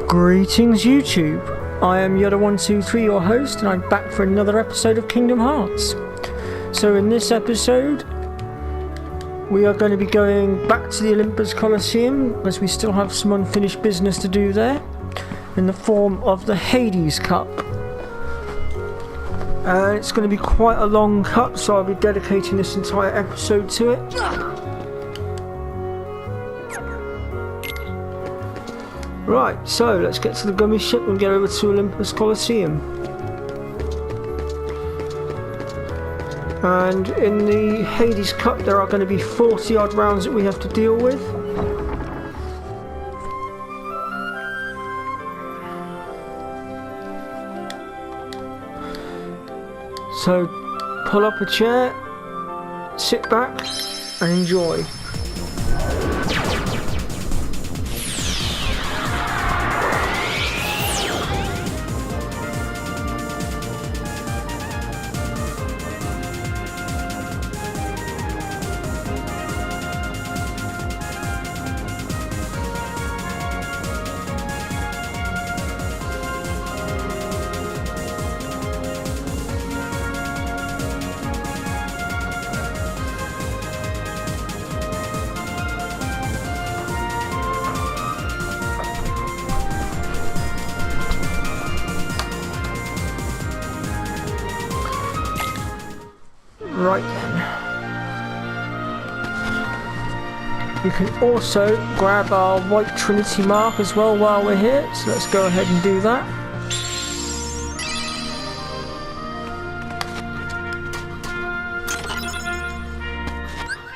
Greetings YouTube, I am Yoda123, your host, and I'm back for another episode of Kingdom Hearts. So in this episode, we are going to be going back to the Olympus Coliseum, as we still have some unfinished business to do there, in the form of the Hades Cup. And it's going to be quite a long cup, so I'll be dedicating this entire episode to it. Right, so let's get to the gummy ship and get over to Olympus Coliseum. And in the Hades Cup there are going to be 40 odd rounds that we have to deal with. So pull up a chair, sit back and enjoy. Right then. You can also grab our white Trinity mark as well while we're here, so let's go ahead and do that.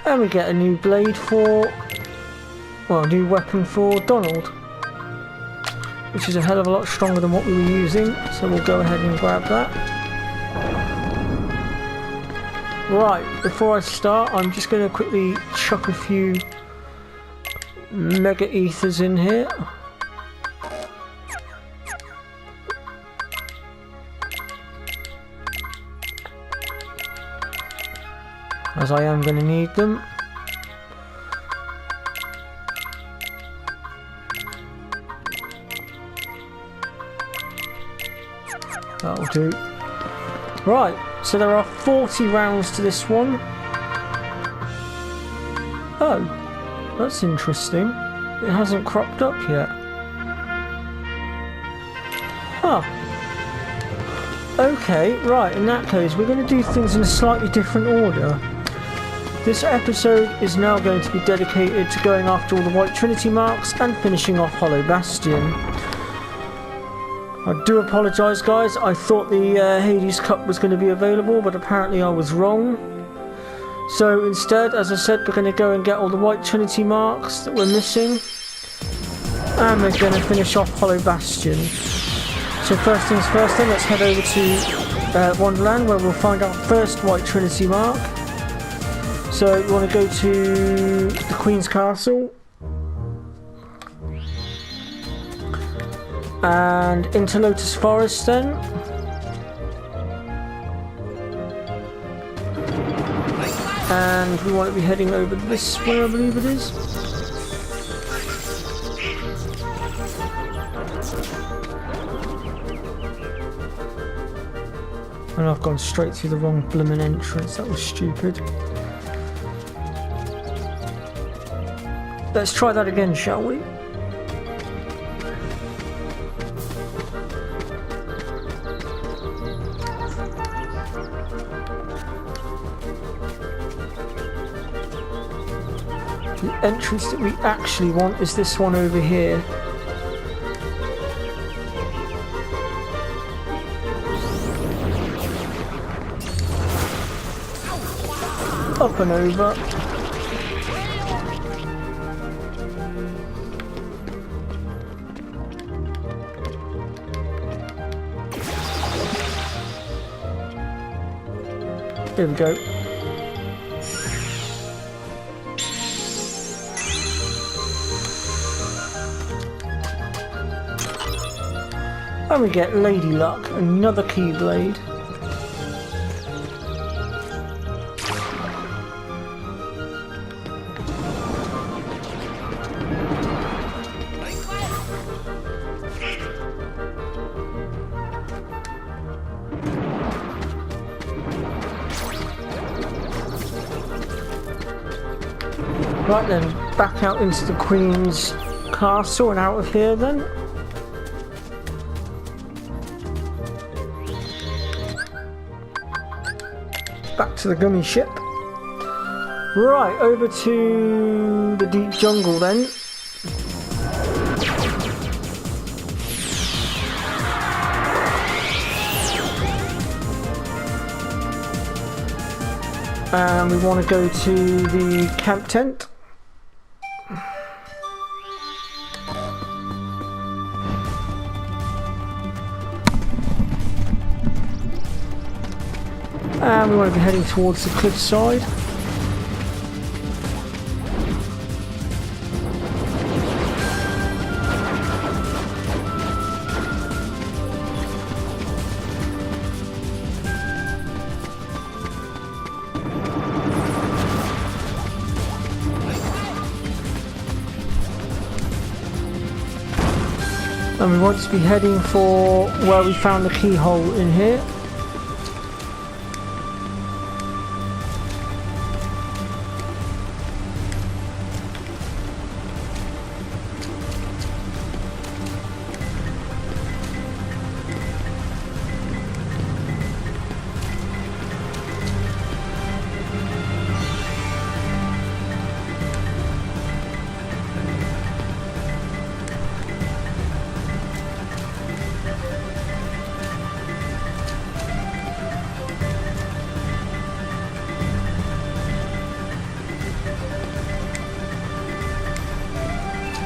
And we get a new blade for, well, a new weapon for Donald, which is a hell of a lot stronger than what we were using, so we'll go ahead and grab that. Right, before I start, I'm just going to quickly chuck a few Mega Ethers in here. As I am going to need them. That'll do. Right. So there are 40 rounds to this one. Oh, that's interesting. It hasn't cropped up yet. Huh. Okay, right, in that case, we're going to do things in a slightly different order. This episode is now going to be dedicated to going after all the White Trinity marks and finishing off Hollow Bastion. I do apologise guys, I thought the Hades Cup was going to be available, but apparently I was wrong. So instead, as I said, we're going to go and get all the White Trinity marks that we're missing. And we're going to finish off Hollow Bastion. So first things first then, let's head over to Wonderland, where we'll find our first White Trinity mark. So we want to go to the Queen's Castle. And into Lotus Forest then. And we want to be heading over this way, I believe it is. And I've gone straight through the wrong blooming entrance, that was stupid. Let's try that again, shall we? The entrance that we actually want is this one over here. Up and over. Here we go. And we get Lady Luck, another Keyblade. Right then, back out into the Queen's castle and out of here then. Back to the gummy ship. Right, over to the deep jungle then. And we want to go to the camp tent. And we want to be heading towards the cliffside. And we want to be heading for where we found the keyhole in here.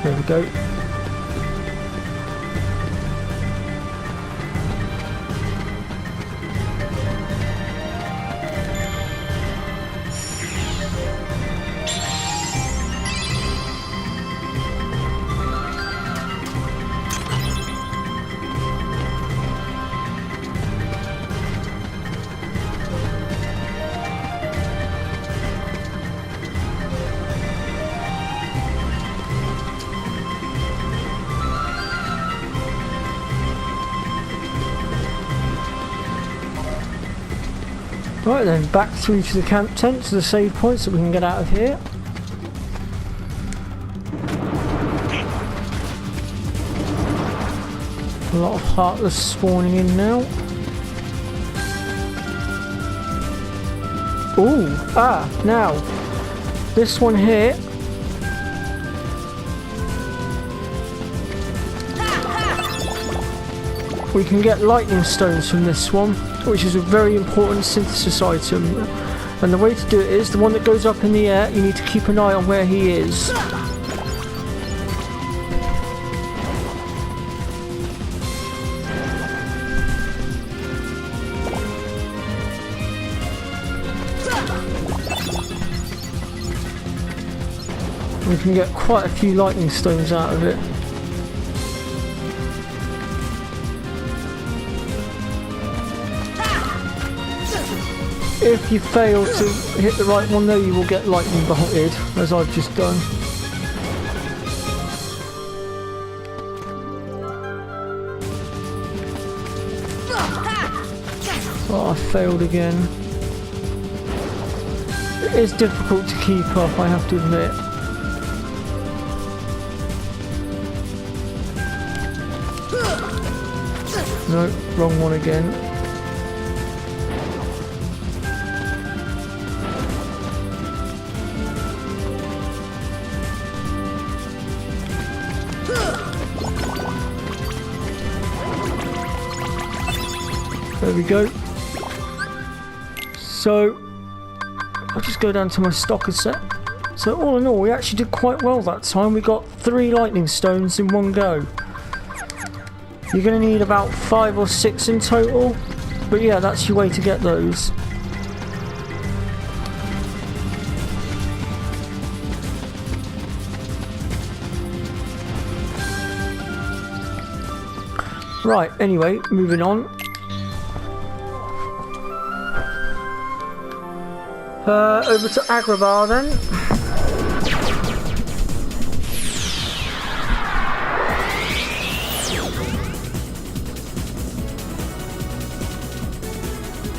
There we go. Right then, back through to the camp tent to the save point so we can get out of here. A lot of Heartless spawning in now. Ooh, now, this one here. We can get lightning stones from this one, which is a very important synthesis item. And the way to do it is, the one that goes up in the air, you need to keep an eye on where he is. We can get quite a few lightning stones out of it. If you fail to hit the right one though, you will get lightning bolted, as I've just done. Oh, I failed again. It is difficult to keep up, I have to admit. No, wrong one again. There we go. So, I'll just go down to my stocker set. So all in all, we actually did quite well that time. We got 3 lightning stones in one go. You're going to need about 5 or 6 in total. But yeah, that's your way to get those. Right, anyway, moving on. Over to Agrabah then.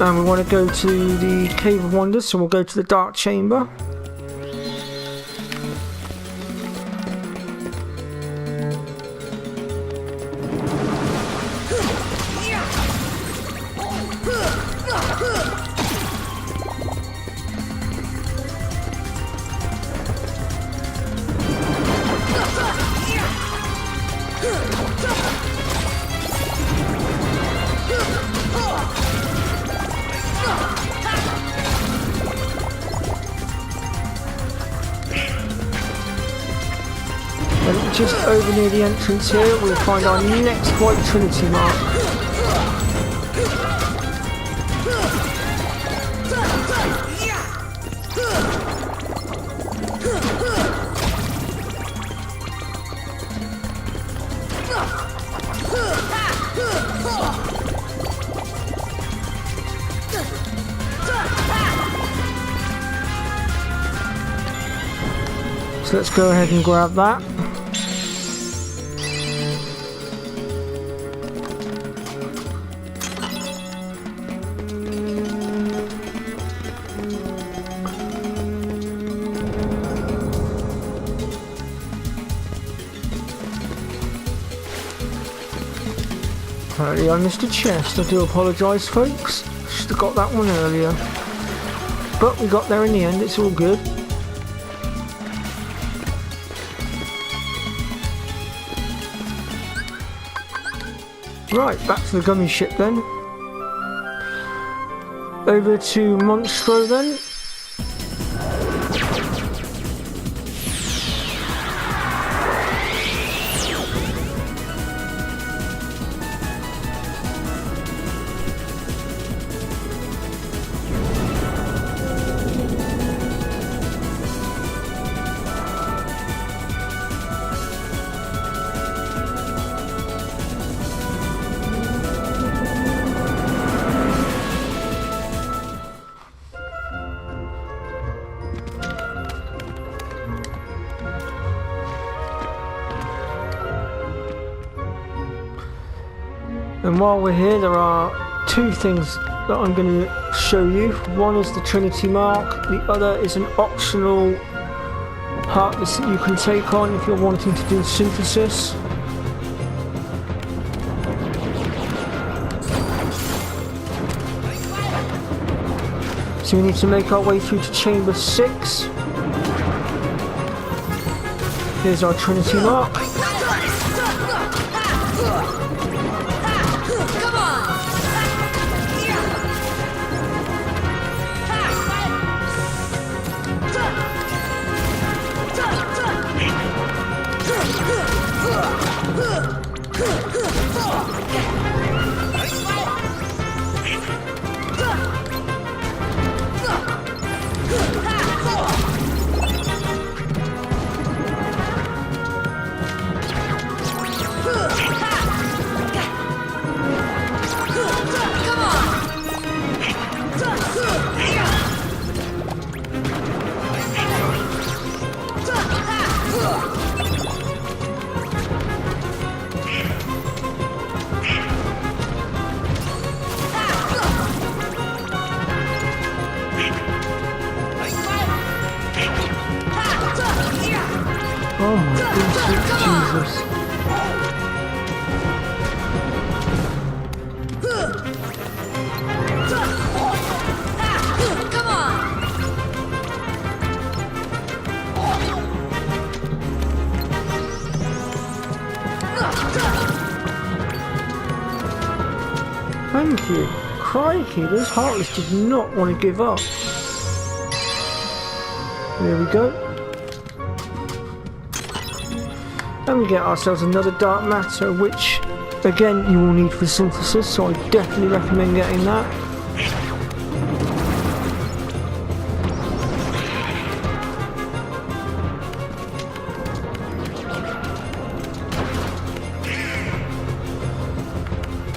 And we want to go to the Cave of Wonders, so we'll go to the Dark Chamber. over near the entrance here, we'll find our next White Trinity mark. So let's go ahead and grab that. Apparently I missed a chest. I do apologise, folks. Should have got that one earlier. But we got there in the end, it's all good. Right, back to the gummy ship then. Over to Monstro then. And while we're here, there are two things that I'm going to show you. One is the Trinity mark, the other is an optional heartless that you can take on if you're wanting to do synthesis. So we need to make our way through to chamber 6. Here's our Trinity mark. Oh my goodness, Jesus. Thank you. Crikey, those Heartless did not want to give up. There we go. And we get ourselves another dark matter, which again you will need for synthesis, so I definitely recommend getting that.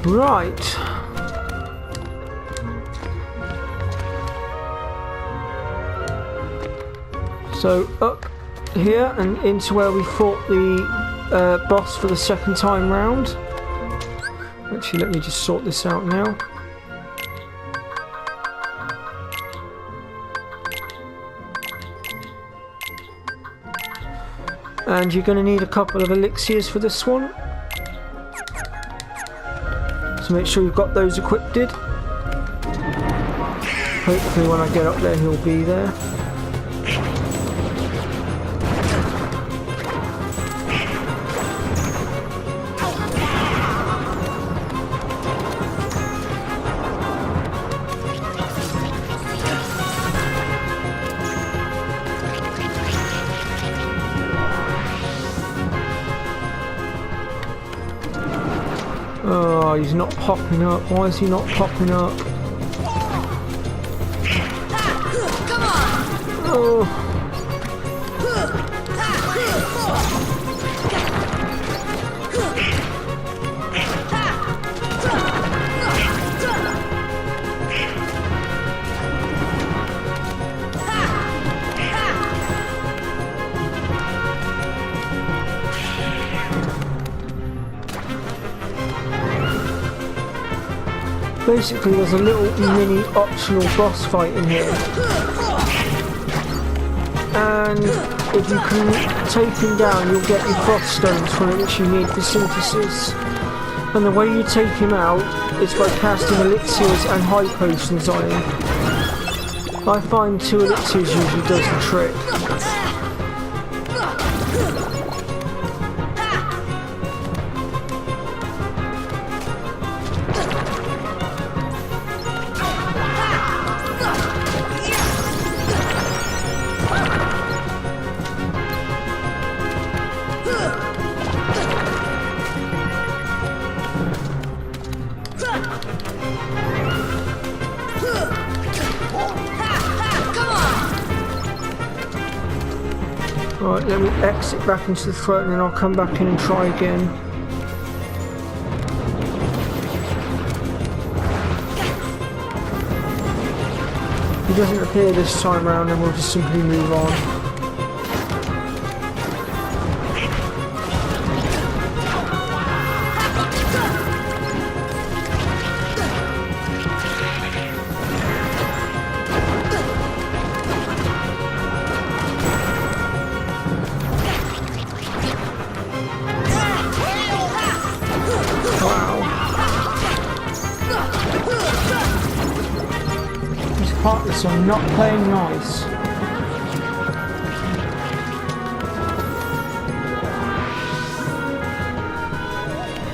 Right. So up here and into where we fought the boss for the second time round. Actually, let me just sort this out now. And you're going to need a couple of elixirs for this one. So make sure you've got those equipped. Hopefully when I get up there he'll be there. Oh, he's not popping up. Why is he not popping up? Come on! Oh. Basically, there's a little mini optional boss fight in here. And if you can take him down, you'll get your frost stones from it, which you need for synthesis. And the way you take him out is by casting elixirs and high potions on him. I find 2 elixirs usually does the trick. Right, let me exit back into the throat and then I'll come back in and try again. If he doesn't appear this time around, then we'll just simply move on. Heartless are not playing nice.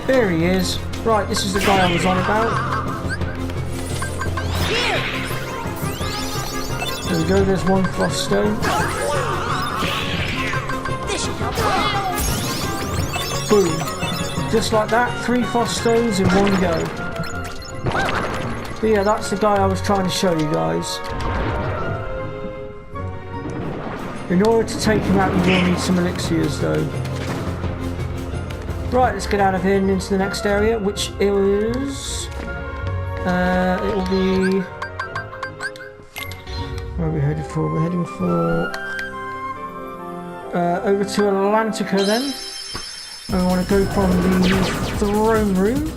There he is. Right, this is the guy I was on about. There we go, there's 1 frost stone. Boom. Just like that, 3 frost stones in 1 go. But yeah, that's the guy I was trying to show you guys. In order to take him out, you will need some elixirs though. Right, let's get out of here and into the next area, which is... it will be... Where are we headed for? We're heading for... over to Atlantica then. And we want to go from the throne room.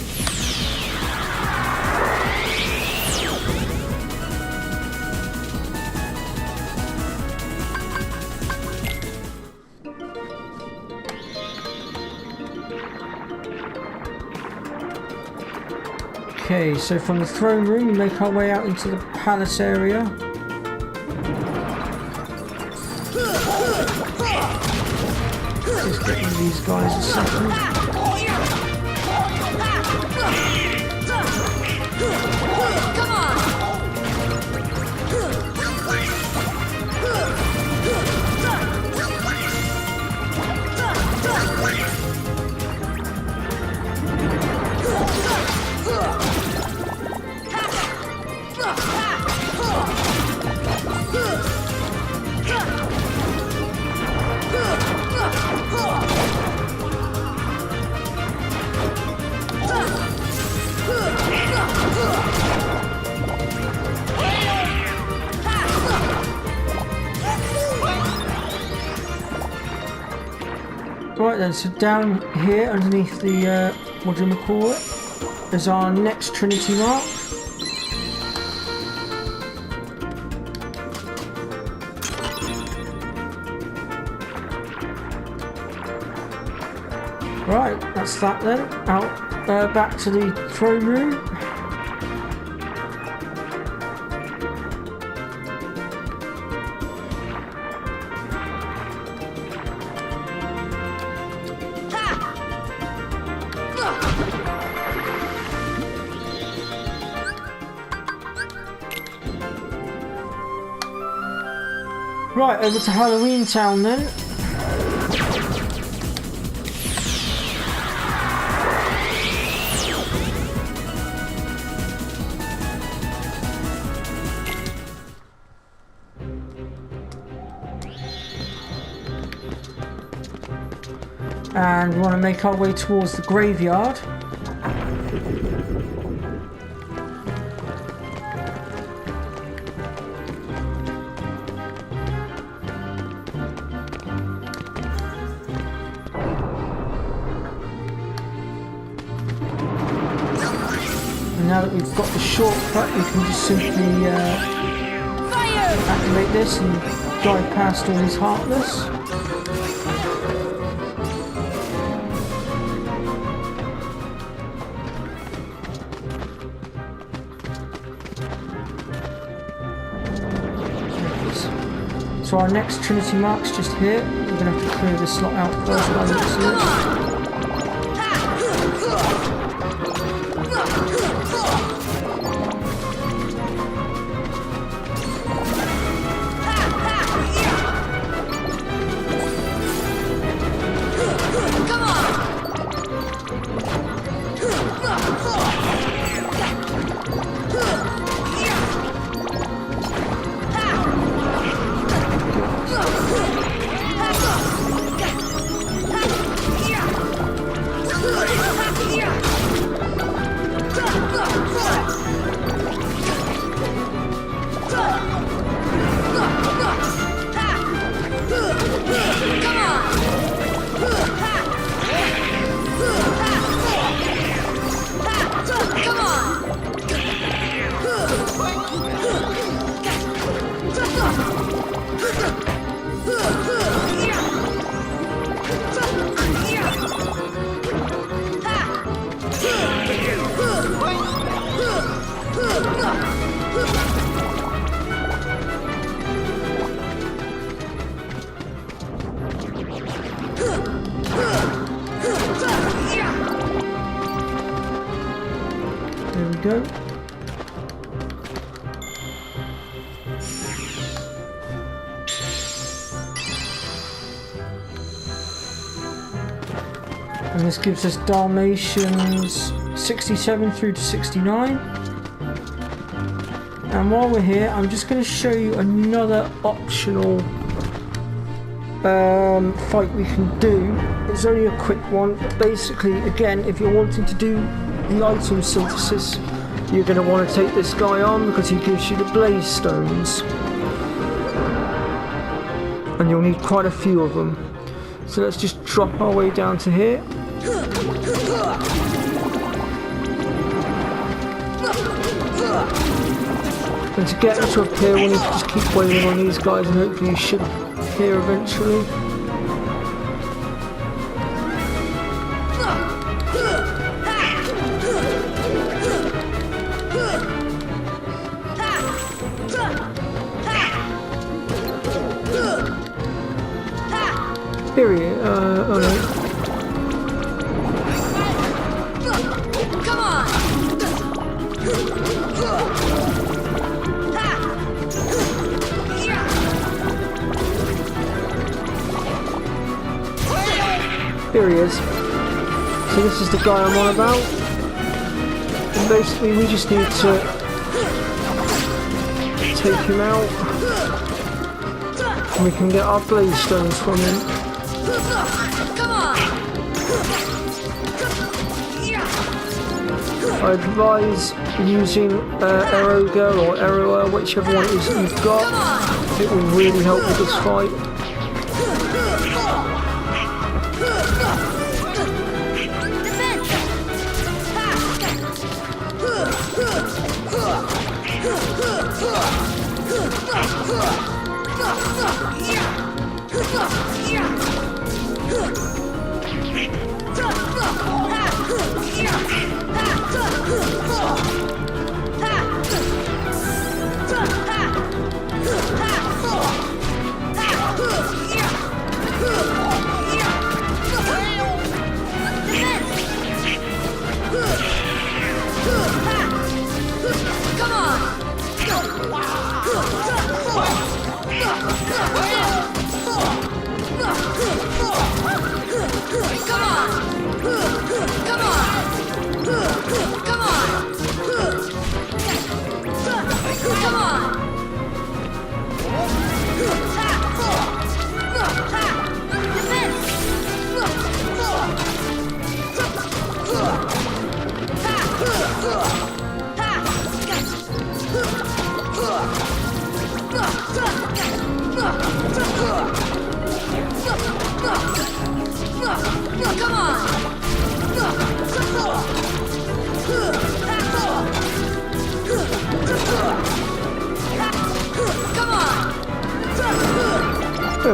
Okay, so from the throne room we make our way out into the palace area. Just get rid of these guys a second. Right then, so down here underneath the, what do we call it, is our next Trinity mark. Right, that's that then. Out, back to the throne room. Right, over to Halloween Town then. And we want to make our way towards the graveyard. And now that we've got the shortcut, we can just simply activate this and drive past all these Heartless. So our next Trinity mark's just here. We're going to have to clear this slot out first by the looks of it. There we go. And this gives us Dalmatians 67 through to 69. And while we're here, I'm just going to show you another optional fight we can do. It's only a quick one, but basically, again, if you're wanting to do the item synthesis, you're going to want to take this guy on because he gives you the blaze stones. And you'll need quite a few of them. So let's just drop our way down to here. And to get into up here, we'll need to just keep wailing on these guys and hopefully you should appear eventually. Here he is. Oh no. Come on! Here he is. So this is the guy I'm on about. And basically we just need to take him out. And we can get our blaze stones from him. Come on! I advise using Arrow Girl or Arrow, whichever one it is that you've got. It will really help with this fight.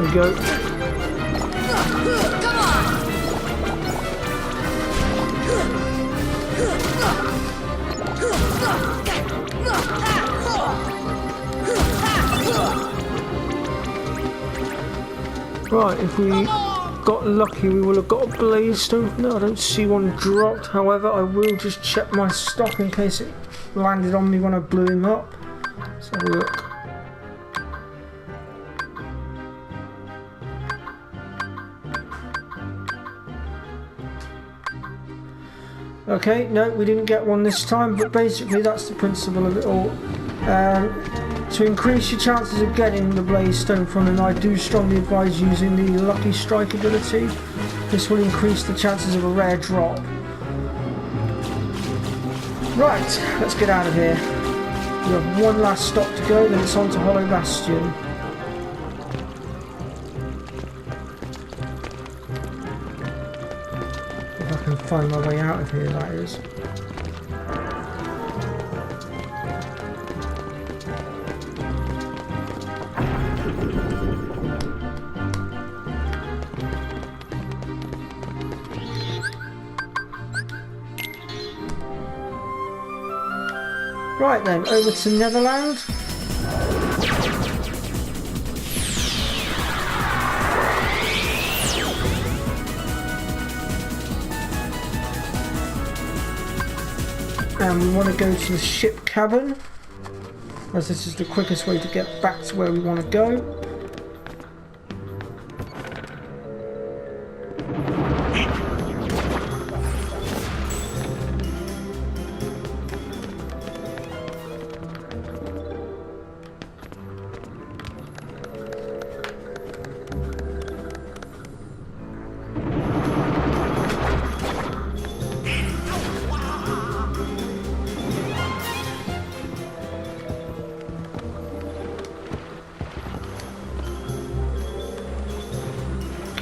we go. Come on! Right, if we got lucky, we will have got a blaze stone. No, I don't see one dropped. However, I will just check my stock in case it landed on me when I blew him up. Let's have a look. Okay, no, we didn't get one this time, but basically that's the principle of it all. To increase your chances of getting the blaze stone from him, I do strongly advise using the lucky strike ability. This will increase the chances of a rare drop. Right, let's get out of here. We have one last stop to go, then it's on to Hollow Bastion. If I can find my way out of here, that is. Right then, over to Netherland. And we want to go to the ship cabin, as this is the quickest way to get back to where we want to go.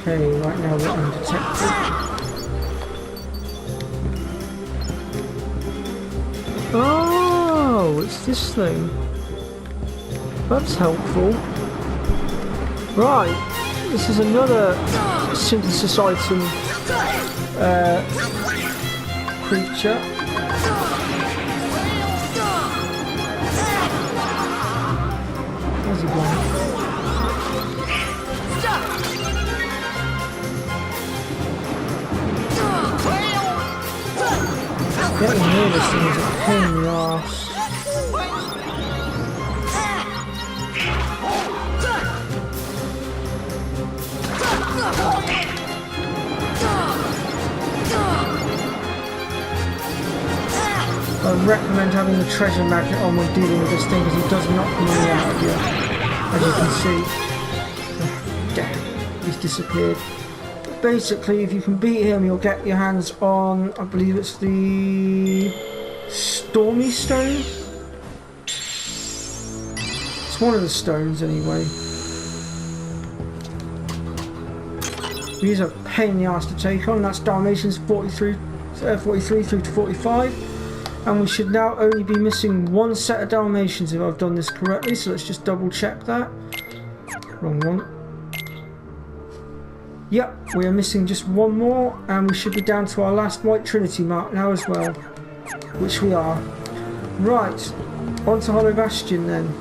Okay, right now we're undetected. Oh, it's this thing. That's helpful. Right, this is another synthesis item creature. Where's he gone? Getting near this thing is a pain in the arse. I recommend having the treasure magnet on when dealing with this thing because it does knock money out of you, as you can see. Damn, he's disappeared. Basically, if you can beat him, you'll get your hands on, I believe it's the Stormy Stone? It's one of the stones anyway. These are a pain in the ass to take on. That's Dalmatians 43 through to 45. And we should now only be missing one set of Dalmatians if I've done this correctly, so let's just double check that. Wrong one. Yep, we are missing just one more, and we should be down to our last white Trinity mark now as well, which we are. Right, on to Hollow Bastion then.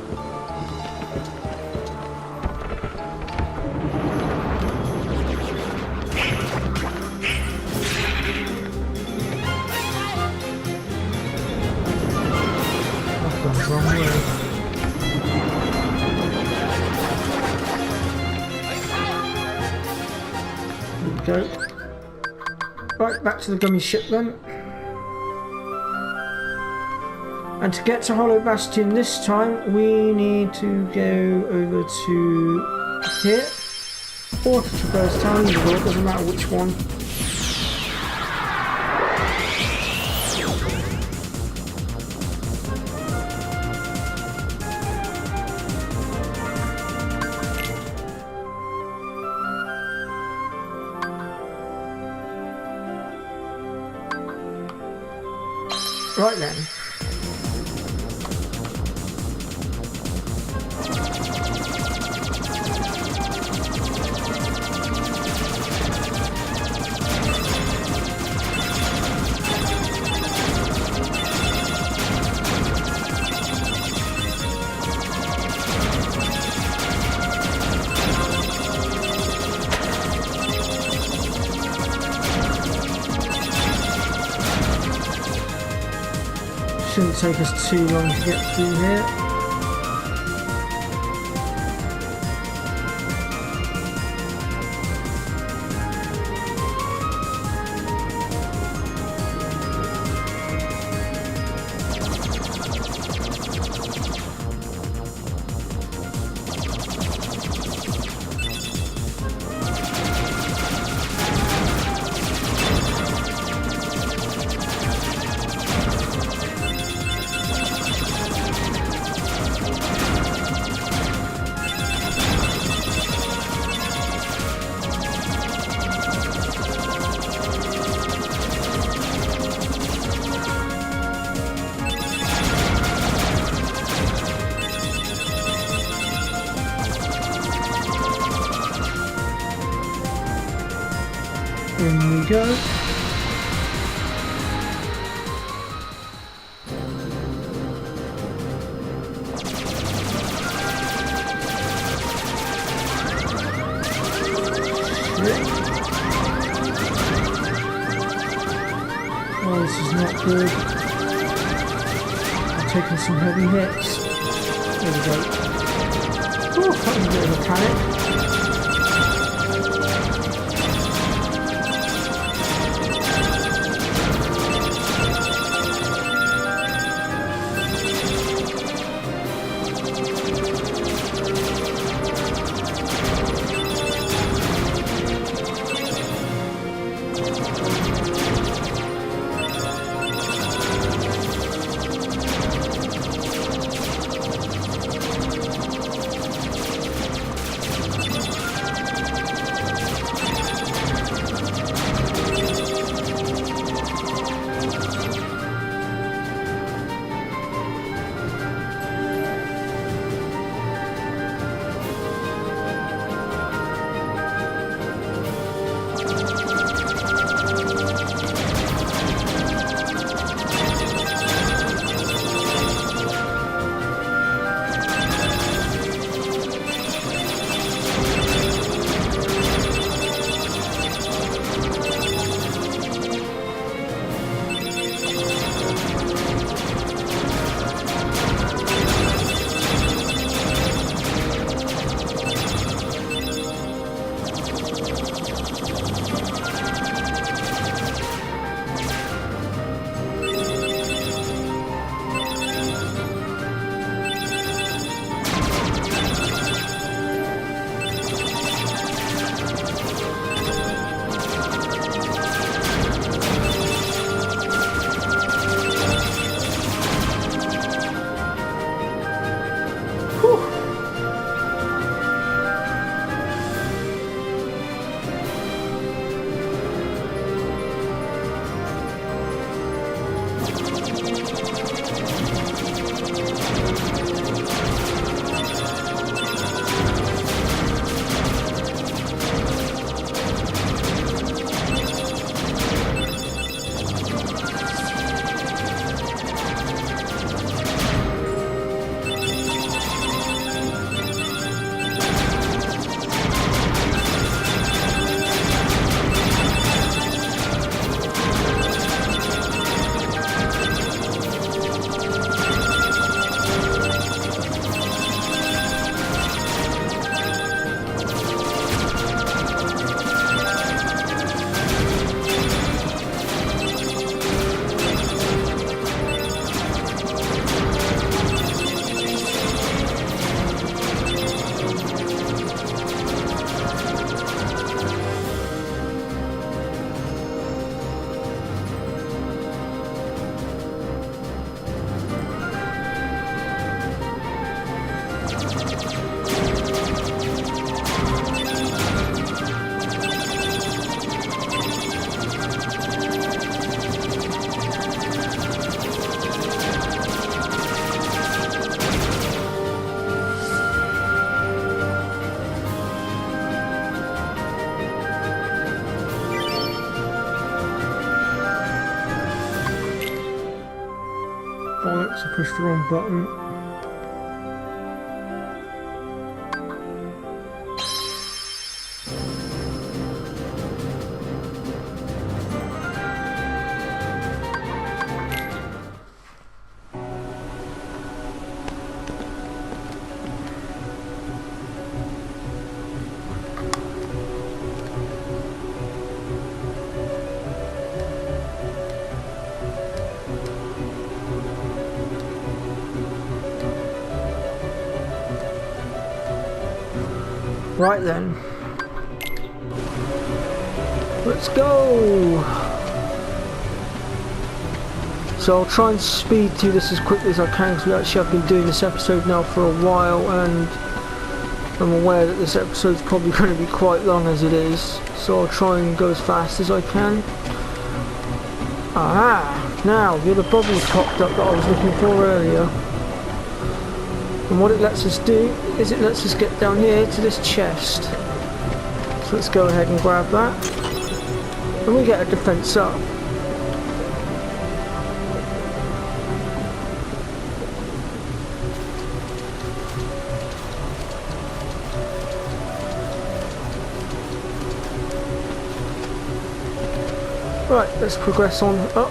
I've gone the wrong way. Go. Right, back to the gummy ship then. And to get to Hollow Bastion this time, we need to go over to here, or to Traverse Town, either or, it doesn't matter which one. Right then. Shouldn't take us too long to get through here. In we go. Oh, this is not good. I'm taking some heavy hits. There we go. Oh, that was a bit of a panic. Bollocks, I pushed the wrong button. Right then. Let's go! So I'll try and speed through this as quickly as I can, because we actually have been doing this episode now for a while, and I'm aware that this episode's probably going to be quite long as it is. So I'll try and go as fast as I can. Aha! Now, the other bubble's popped up that I was looking for earlier. And what it lets us do is it lets us get down here to this chest. So let's go ahead and grab that. And we get a defense up. Right, let's progress on up.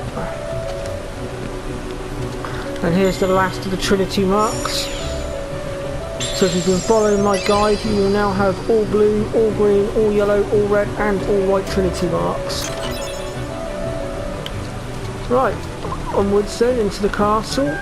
And here's the last of the Trinity marks. So if you've been following my guide, you will now have all blue, all green, all yellow, all red and all white Trinity marks. Right, onwards then into the castle.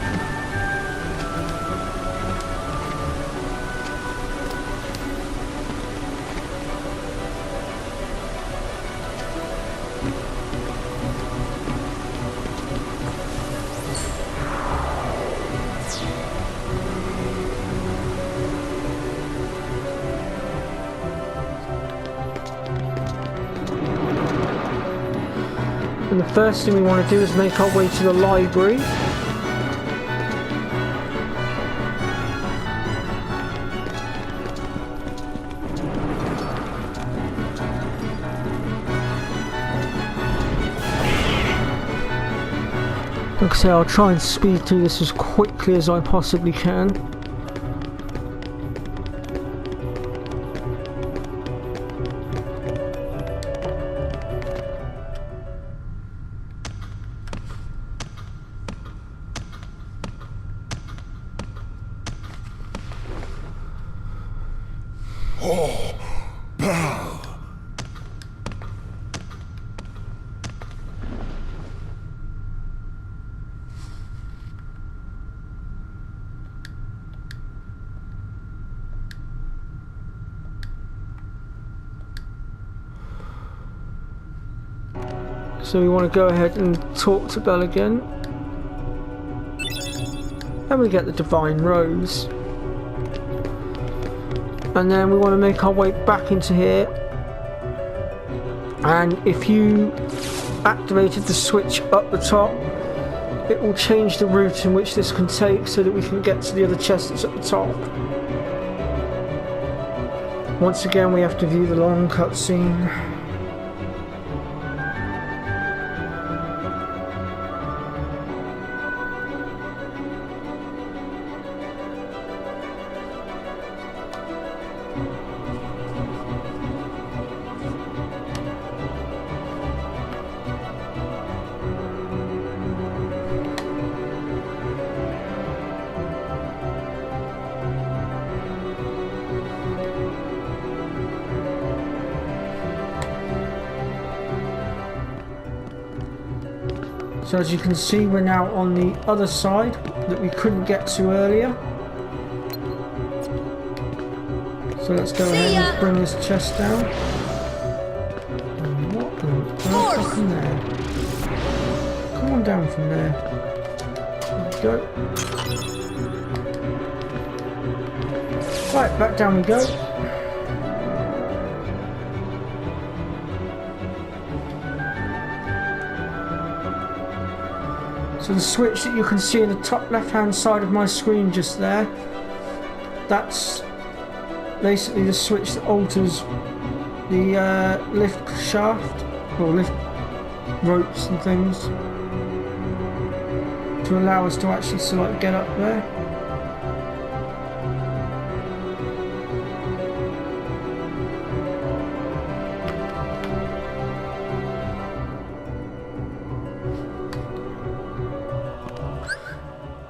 And the first thing we want to do is make our way to the library. Like I say, I'll try and speed through this as quickly as I possibly can. So we want to go ahead and talk to Belle again. And we get the Divine Rose. And then we want to make our way back into here. And if you activated the switch up the top, it will change the route in which this can take so that we can get to the other chest that's at the top. Once again, we have to view the long cutscene. So as you can see, we're now on the other side that we couldn't get to earlier. So let's go ahead and bring this chest down. And what the earth happened there? Come on down from there. There we go. Right, back down we go. So the switch that you can see in the top left hand side of my screen just there, that's basically the switch that alters the lift shaft or lift ropes and things to allow us to actually sort of get up there.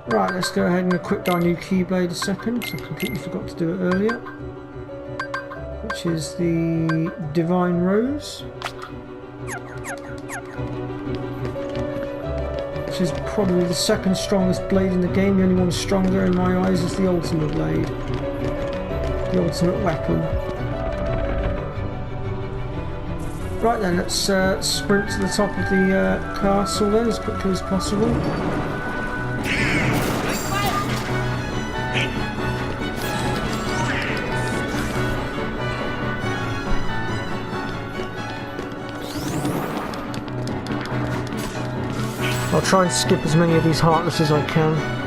Right, let's go ahead and equip our new Keyblade a second, so I completely forgot to do it earlier. Which is the Divine Rose. Which is probably the second strongest blade in the game. The only one stronger in my eyes is the Ultimate Blade. The ultimate weapon. Right then, let's sprint to the top of the castle then as quickly as possible. I'll try and skip as many of these heartless as I can.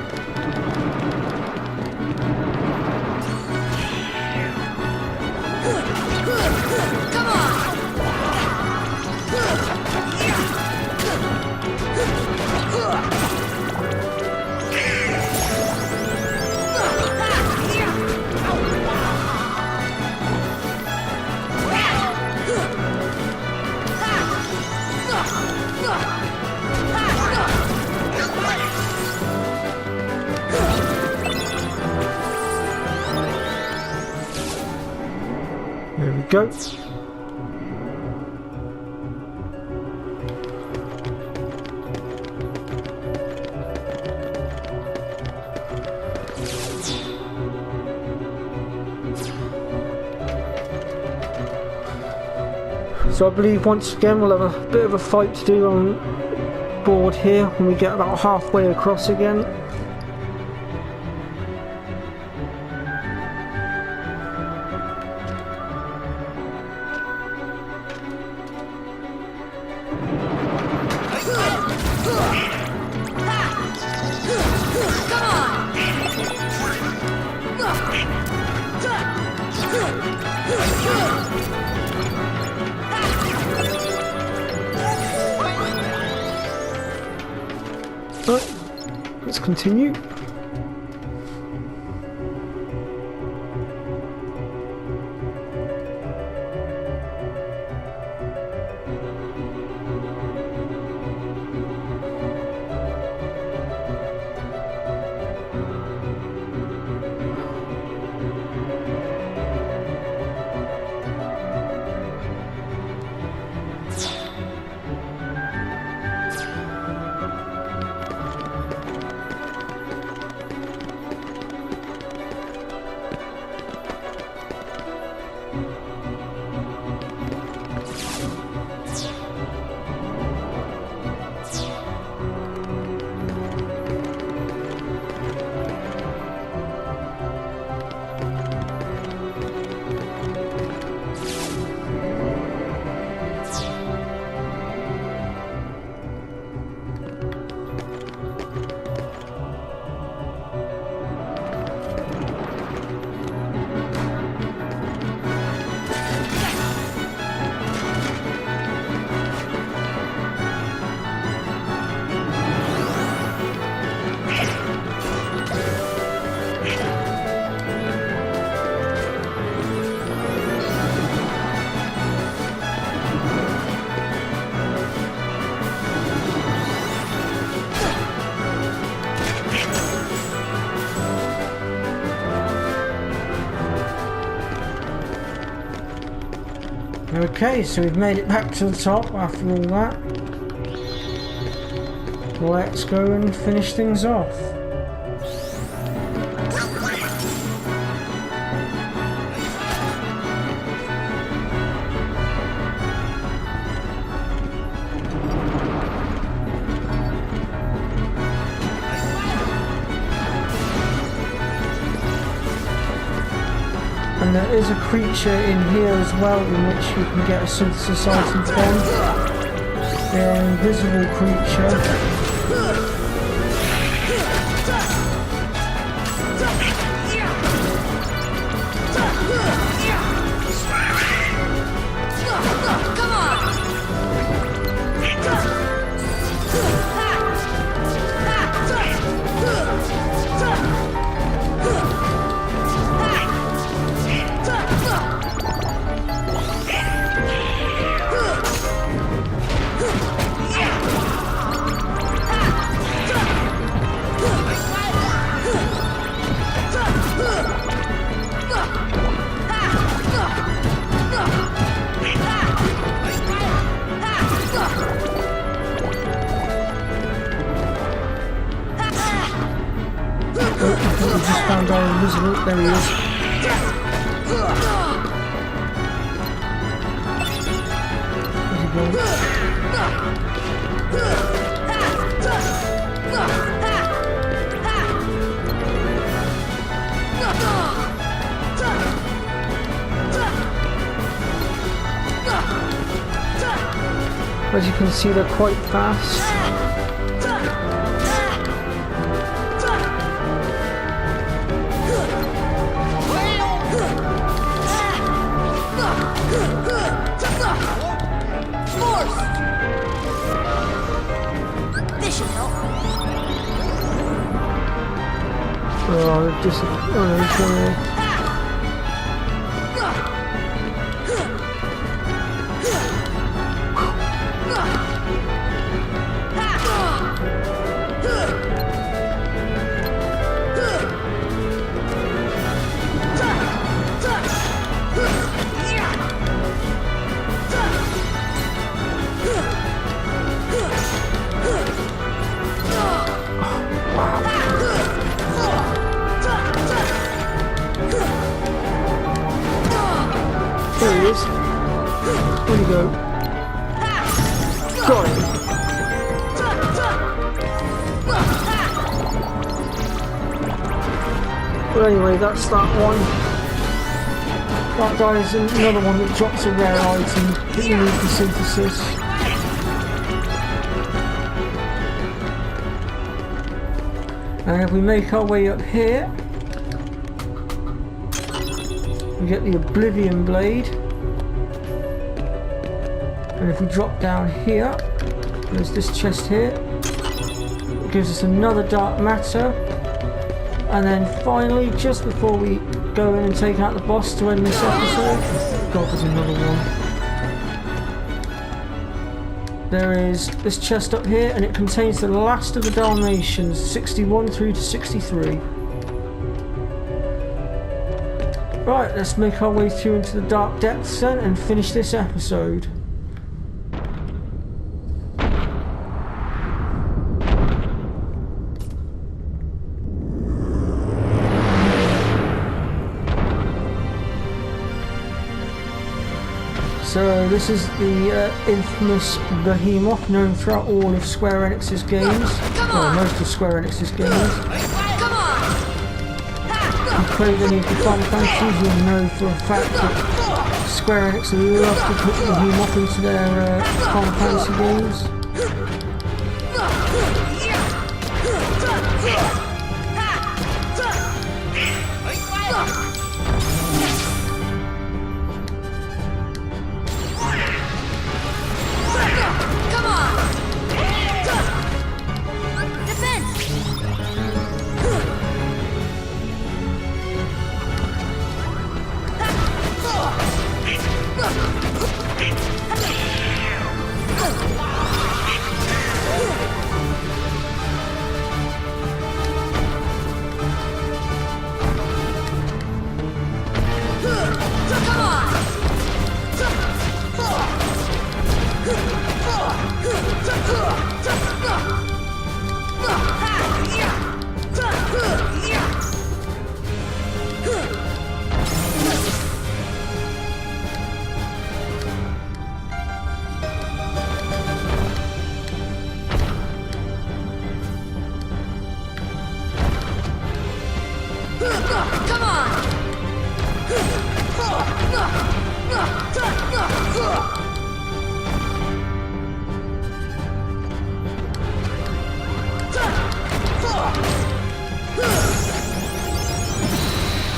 There we go. So I believe once again we'll have a bit of a fight to do on board here when we get about halfway across again. Right, let's continue. Okay, so we've made it back to the top after all that. Let's go and finish things off. And there is a creature in here as well in which you can get a synthesis item from. They are an invisible creature. There he is. As you can see, they're quite fast. This should help. Oh, they're just... Oh, no, he's gonna... There he is. Where'd he go? Got him. Well, anyway, that's that one. That guy is another one that drops a rare item that you need for synthesis. And if we make our way up here, we get the Oblivion Blade. And if we drop down here, there's this chest here. It gives us another dark matter. And then finally, just before we go in and take out the boss to end this episode, God, there's another one. There is this chest up here, and it contains the last of the Dalmatians, 61 through to 63. Right, let's make our way through into the dark depths then and finish this episode. So this is the infamous Behemoth, known throughout all of Square Enix's games, well, most of Square Enix's games. If you've played any of the Final Fantasies, you'll know for a fact that Square Enix love to put the Behemoth into their Final Fantasy games.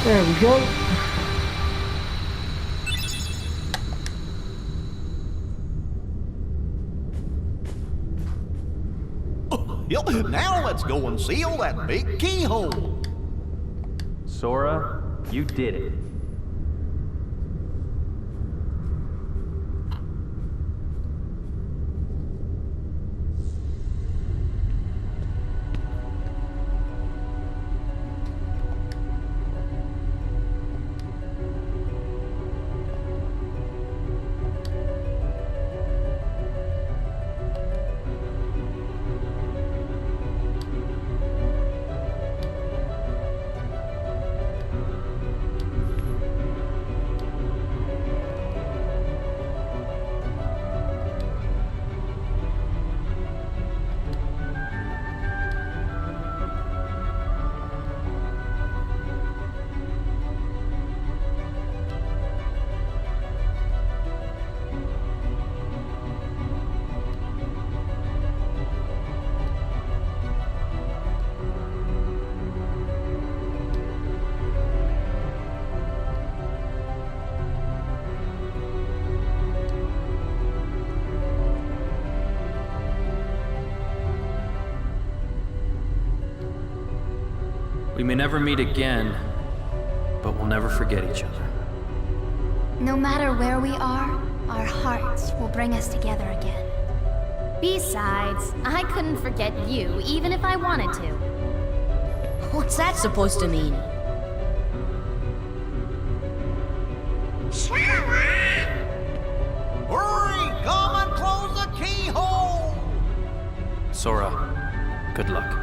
There we go. Yep, now let's go and seal that big keyhole. Sora, you did it. We may never meet again, but we'll never forget each other. No matter where we are, our hearts will bring us together again. Besides, I couldn't forget you, even if I wanted to. What's that supposed to mean? Hurry! Come and close the keyhole! Sora, good luck.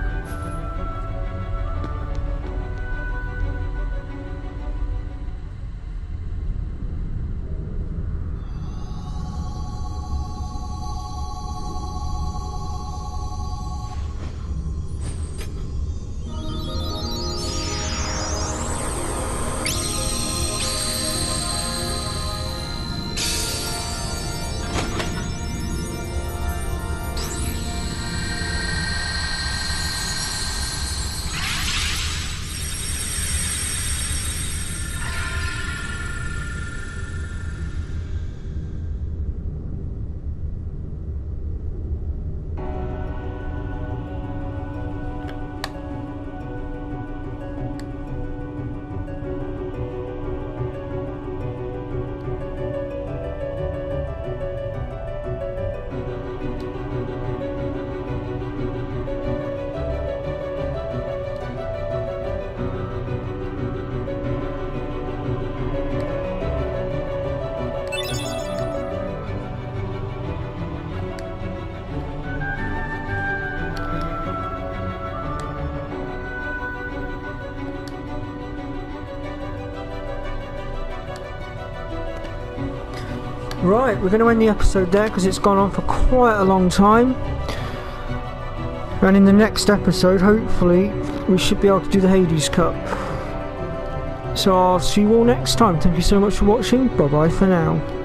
Right, we're going to end the episode there because it's gone on for quite a long time. And in the next episode, hopefully, we should be able to do the Hades Cup. So I'll see you all next time. Thank you so much for watching. Bye bye for now.